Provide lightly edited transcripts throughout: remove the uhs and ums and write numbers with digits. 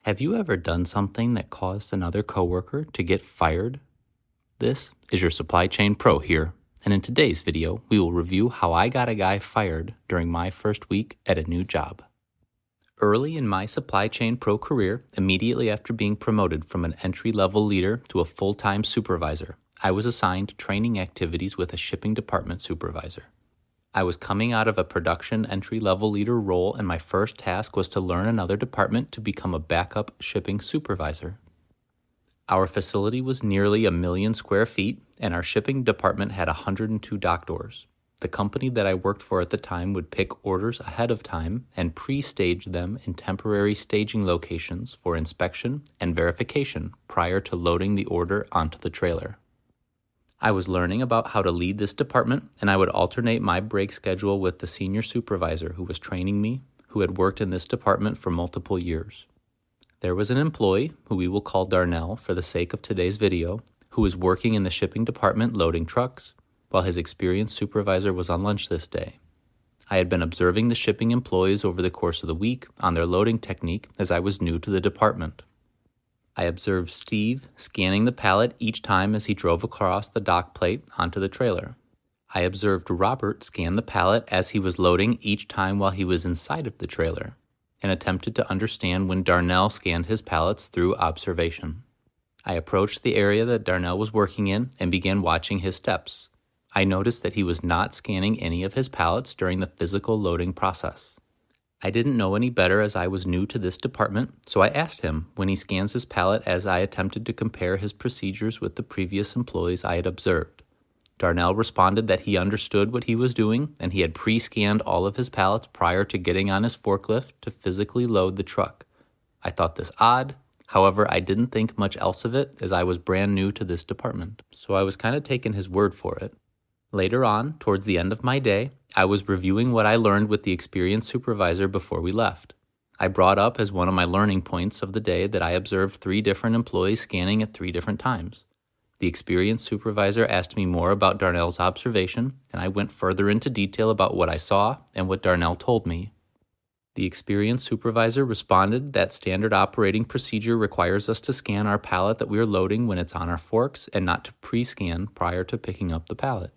Have you ever done something that caused another coworker to get fired? This is your Supply Chain Pro here, and in today's video, we will review how I got a guy fired during my first week at a new job. Early in my Supply Chain Pro career, immediately after being promoted from an entry-level leader to a full-time supervisor, I was assigned training activities with a shipping department supervisor. I was coming out of a production entry-level leader role, and my first task was to learn another department to become a backup shipping supervisor. Our facility was nearly 1 million square feet, and our shipping department had 102 dock doors. The company that I worked for at the time would pick orders ahead of time and pre-stage them in temporary staging locations for inspection and verification prior to loading the order onto the trailer. I was learning about how to lead this department, and I would alternate my break schedule with the senior supervisor who was training me, who had worked in this department for multiple years. There was an employee, who we will call Darnell for the sake of today's video, who was working in the shipping department loading trucks, while his experienced supervisor was on lunch this day. I had been observing the shipping employees over the course of the week on their loading technique as I was new to the department. I observed Steve scanning the pallet each time as he drove across the dock plate onto the trailer. I observed Robert scan the pallet as he was loading each time while he was inside of the trailer, and attempted to understand when Darnell scanned his pallets through observation. I approached the area that Darnell was working in and began watching his steps. I noticed that he was not scanning any of his pallets during the physical loading process. I didn't know any better as I was new to this department, so I asked him when he scans his pallet as I attempted to compare his procedures with the previous employees I had observed. Darnell responded that he understood what he was doing and he had pre-scanned all of his pallets prior to getting on his forklift to physically load the truck. I thought this odd, however, I didn't think much else of it as I was brand new to this department, so I was kind of taking his word for it. Later on, towards the end of my day, I was reviewing what I learned with the experienced supervisor before we left. I brought up as one of my learning points of the day that I observed 3 different employees scanning at 3 different times. The experienced supervisor asked me more about Darnell's observation, and I went further into detail about what I saw and what Darnell told me. The experienced supervisor responded that standard operating procedure requires us to scan our pallet that we are loading when it's on our forks and not to pre-scan prior to picking up the pallet.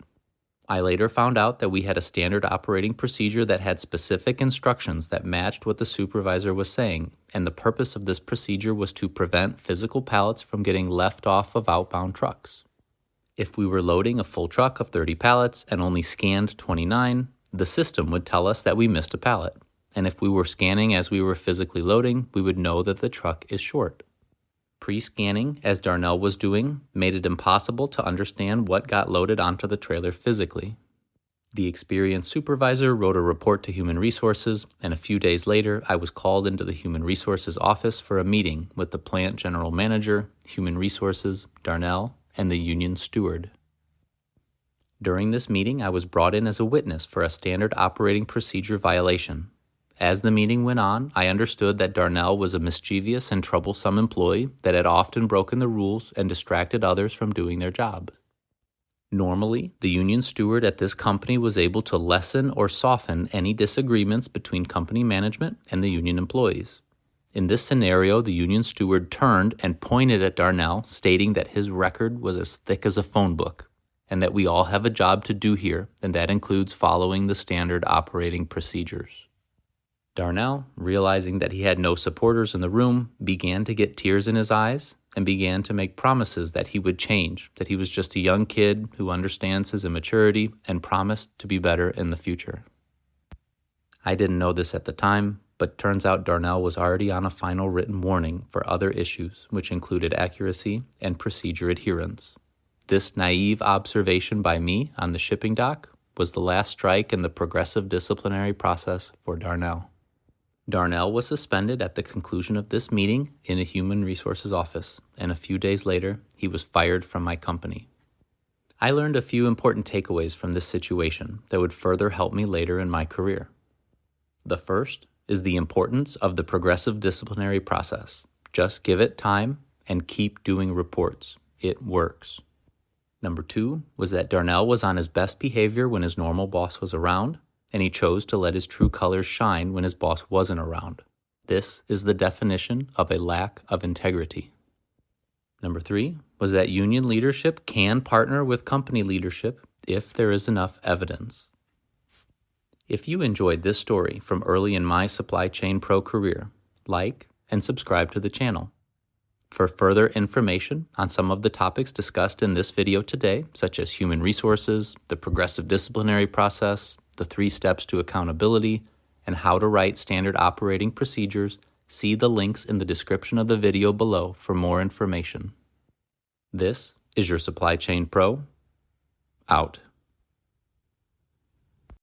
I later found out that we had a standard operating procedure that had specific instructions that matched what the supervisor was saying, and the purpose of this procedure was to prevent physical pallets from getting left off of outbound trucks. If we were loading a full truck of 30 pallets and only scanned 29, the system would tell us that we missed a pallet, and if we were scanning as we were physically loading, we would know that the truck is short. Pre-scanning, as Darnell was doing, made it impossible to understand what got loaded onto the trailer physically. The experienced supervisor wrote a report to Human Resources, and a few days later, I was called into the Human Resources office for a meeting with the plant general manager, Human Resources, Darnell, and the union steward. During this meeting, I was brought in as a witness for a standard operating procedure violation. As the meeting went on, I understood that Darnell was a mischievous and troublesome employee that had often broken the rules and distracted others from doing their job. Normally, the union steward at this company was able to lessen or soften any disagreements between company management and the union employees. In this scenario, the union steward turned and pointed at Darnell, stating that his record was as thick as a phone book, and that we all have a job to do here, and that includes following the standard operating procedures. Darnell, realizing that he had no supporters in the room, began to get tears in his eyes and began to make promises that he would change, that he was just a young kid who understands his immaturity and promised to be better in the future. I didn't know this at the time, but turns out Darnell was already on a final written warning for other issues, which included accuracy and procedure adherence. This naive observation by me on the shipping dock was the last strike in the progressive disciplinary process for Darnell. Darnell was suspended at the conclusion of this meeting in a Human Resources office, and a few days later, he was fired from my company. I learned a few important takeaways from this situation that would further help me later in my career. The first is the importance of the progressive disciplinary process. Just give it time and keep doing reports. It works. Number 2 was that Darnell was on his best behavior when his normal boss was around, and he chose to let his true colors shine when his boss wasn't around. This is the definition of a lack of integrity. Number 3 was that union leadership can partner with company leadership if there is enough evidence. If you enjoyed this story from early in my Supply Chain Pro career, like and subscribe to the channel. For further information on some of the topics discussed in this video today, such as human resources, the progressive disciplinary process, the 3 steps to accountability, and how to write standard operating procedures, see the links in the description of the video below for more information. This is your Supply Chain Pro, out.